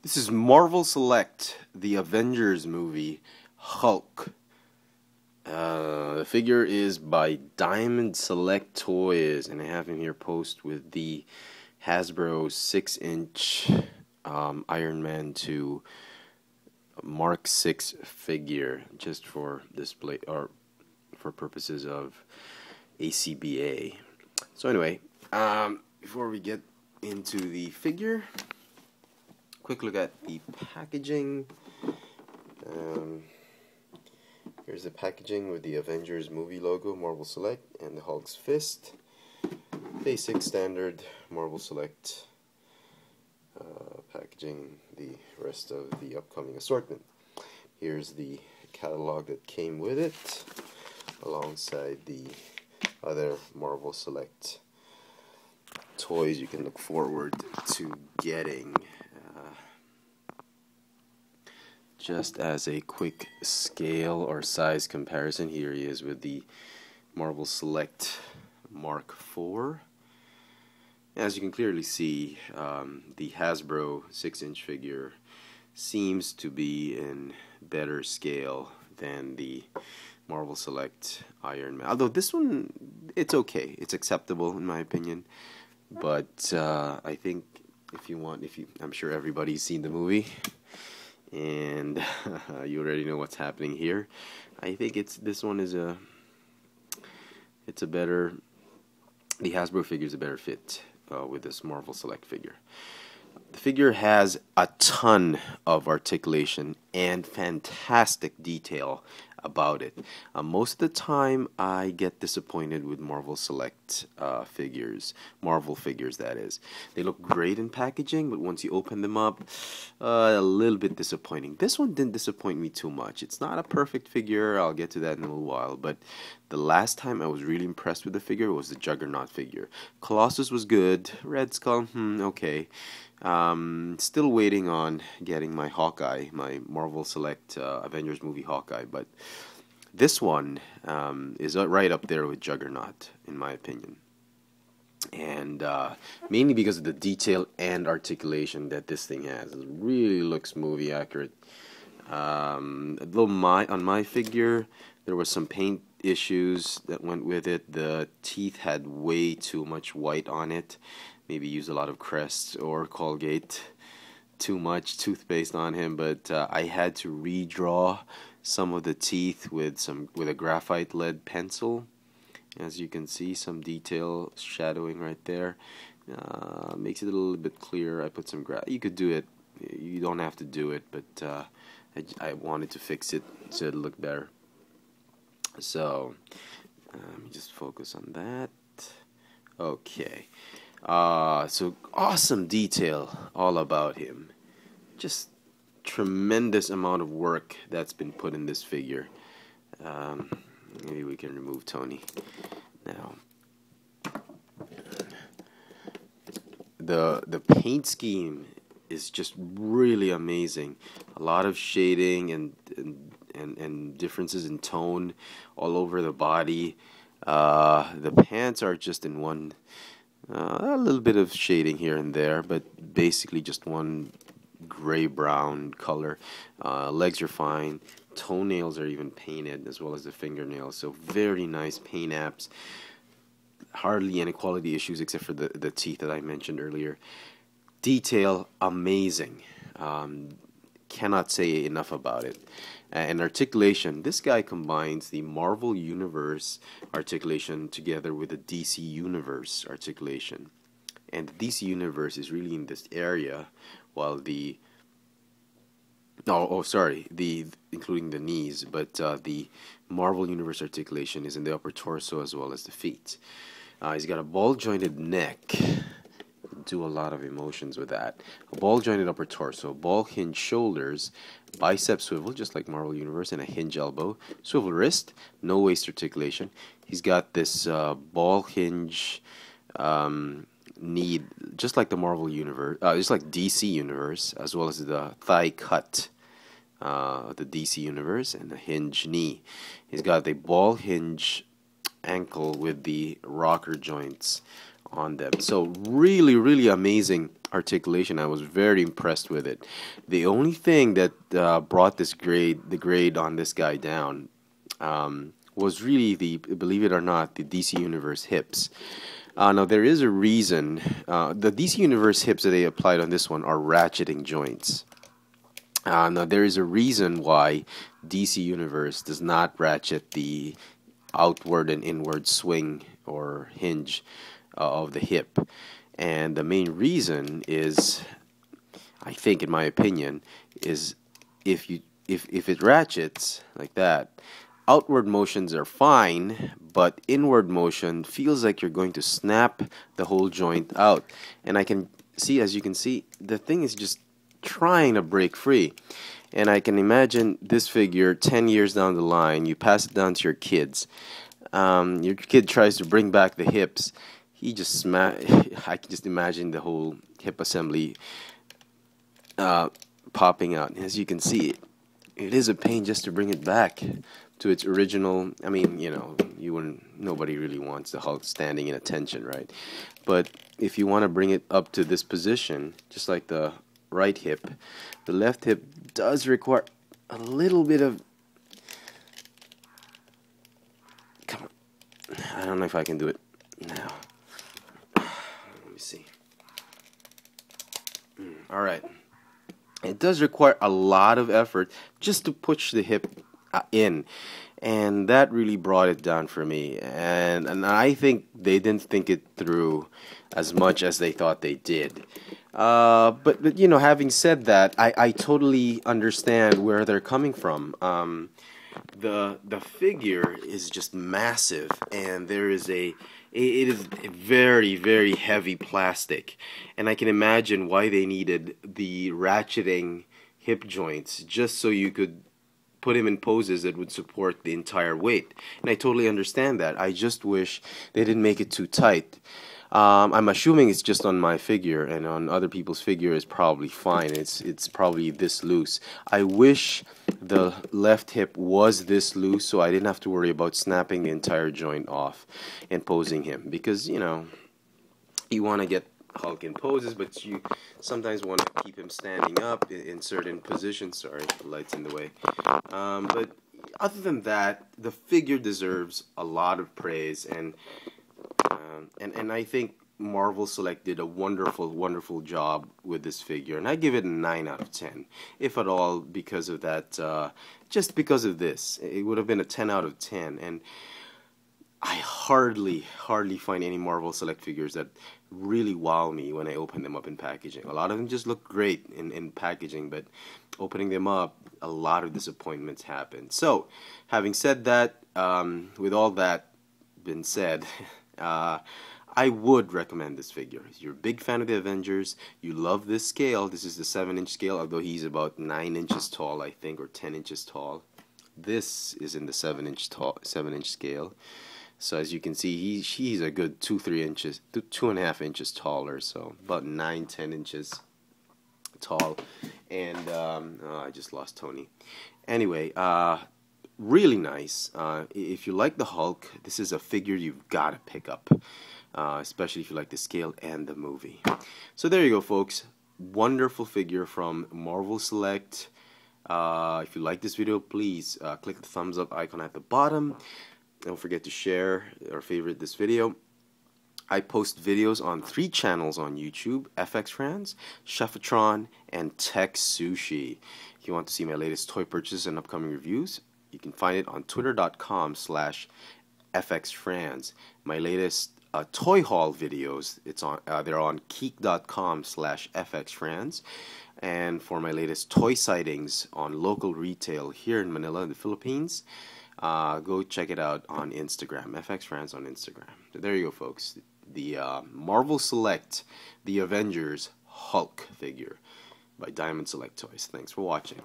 This is Marvel Select, the Avengers movie, Hulk. The figure is by Diamond Select Toys, and I have him here post with the Hasbro 6-inch Iron Man 2 Mark 6 figure, just for display or for purposes of ACBA. So anyway, before we get into the figure, quick look at the packaging. Here's the packaging with the Avengers movie logo, Marvel Select, and the Hulk's fist. Basic standard Marvel Select packaging, the rest of the upcoming assortment. Here's the catalog that came with it, alongside the other Marvel Select toys you can look forward to getting. Just as a quick scale or size comparison, here he is with the Marvel Select Mark IV. As you can clearly see, the Hasbro 6-inch figure seems to be in better scale than the Marvel Select Iron Man. Although this one, it's okay. It's acceptable in my opinion. But I think I'm sure everybody's seen the movie, and you already know what's happening here. I think the Hasbro figure is a better fit with this Marvel Select figure. The figure has a ton of articulation and fantastic detail about it. Most of the time I get disappointed with Marvel Select figures, Marvel figures that is. They look great in packaging, but once you open them up, a little bit disappointing. This one didn't disappoint me too much. It's not a perfect figure, I'll get to that in a little while, but the last time I was really impressed with the figure was the Juggernaut figure. Colossus was good, Red Skull, okay. Still waiting on getting my Hawkeye, my Marvel Select Avengers movie Hawkeye, but this one is right up there with Juggernaut, in my opinion. And mainly because of the detail and articulation that this thing has. It really looks movie accurate. Though on my figure, there was some paint issues that went with it. The teeth had way too much white on it. Maybe used a lot of Crest or Colgate, too much toothpaste on him, but I had to redraw some of the teeth with a graphite lead pencil. As you can see, some detail shadowing right there. Makes it a little bit clearer. I put some you could do it. You don't have to do it, but I wanted to fix it so it looked better. So let me just focus on that. Okay. So awesome detail all about him. Just tremendous amount of work that's been put in this figure. Maybe we can remove Tony now. The paint scheme is just really amazing. A lot of shading and differences in tone all over the body. The pants are just in one. A little bit of shading here and there, but basically just one gray-brown color. Legs are fine. Toenails are even painted, as well as the fingernails. So very nice paint apps. Hardly any quality issues except for the teeth that I mentioned earlier. Detail, amazing. Cannot say enough about it. And articulation, this guy combines the Marvel Universe articulation together with the DC Universe articulation. And the DC Universe is really in this area, while including the knees, but the Marvel Universe articulation is in the upper torso as well as the feet. He's got a ball-jointed neck. Do a lot of emotions with that. A ball-jointed upper torso, ball-hinged shoulders, bicep swivel, just like Marvel Universe, and a hinge elbow, swivel wrist, no waist articulation. He's got this ball hinge knee, just like the Marvel Universe, just like DC Universe, as well as the thigh cut, the DC Universe, and the hinge knee. He's got the ball hinge ankle with the rocker joints on them. So really, really amazing Articulation. I was very impressed with it. The only thing that brought the grade on this guy down was really believe it or not, the DC Universe hips. Now there is a reason. The DC Universe hips that they applied on this one are ratcheting joints. Now there is a reason why DC Universe does not ratchet the outward and inward swing or hinge of the hip. And the main reason is, I think in my opinion, is if it ratchets like that, outward motions are fine, but inward motion feels like you're going to snap the whole joint out. And I can see, as you can see, the thing is just trying to break free. And I can imagine this figure 10 years down the line, you pass it down to your kids. Your kid tries to bring back the hips. He just I can just imagine the whole hip assembly popping out. As you can see, it is a pain just to bring it back to its original. I mean, you know, nobody really wants the Hulk standing in attention, right? But if you want to bring it up to this position, just like the right hip, the left hip does require a little bit of. Come on, I don't know if I can do it now. Let me see. All right. It does require a lot of effort just to push the hip in, and that really brought it down for me. And I think they didn't think it through as much as they thought they did. But you know, having said that, I totally understand where they're coming from. The figure is just massive, and it is a very, very heavy plastic, and I can imagine why they needed the ratcheting hip joints just so you could put him in poses that would support the entire weight. And I totally understand that. I just wish they didn't make it too tight. I'm assuming it's just on my figure, and on other people's figure it's probably fine. It's probably this loose. I wish the left hip was this loose so I didn't have to worry about snapping the entire joint off and posing him, because you know, you want to get Hulk in poses, but you sometimes want to keep him standing up in certain positions. Sorry, the light's in the way. But other than that, the figure deserves a lot of praise, and I think Marvel Select did a wonderful job with this figure, and I give it a 9 out of 10, if at all, because of that. Just because of this, it would have been a 10 out of 10, and I hardly find any Marvel Select figures that really wow me when I open them up in packaging. A lot of them just look great in packaging, but opening them up, a lot of disappointments happen. So, having said that, with all that been said, I would recommend this figure. If you're a big fan of the Avengers, you love this scale. This is the 7-inch scale, although he's about 9 inches tall, I think, or 10 inches tall. This is in the 7-inch scale. So as you can see, he's a good 2-3 inches, 2.5 inches taller, so about 9-10 inches tall. And I just lost Tony. Anyway, really nice. If you like the Hulk, this is a figure you've got to pick up, especially if you like the scale and the movie. So there you go, folks. Wonderful figure from Marvel Select. If you like this video, please click the thumbs up icon at the bottom. Don't forget to share or favorite this video. I post videos on 3 channels on YouTube: FX France, Chefatron, and Tech Sushi. If you want to see my latest toy purchases and upcoming reviews, you can find it on twitter.com/FXFrance. My latest toy haul videos, they're on keek.com/FXFrance. And for my latest toy sightings on local retail here in Manila, in the Philippines, go check it out on Instagram, FX France on Instagram. So there you go, folks. The Marvel Select, the Avengers Hulk figure by Diamond Select Toys. Thanks for watching.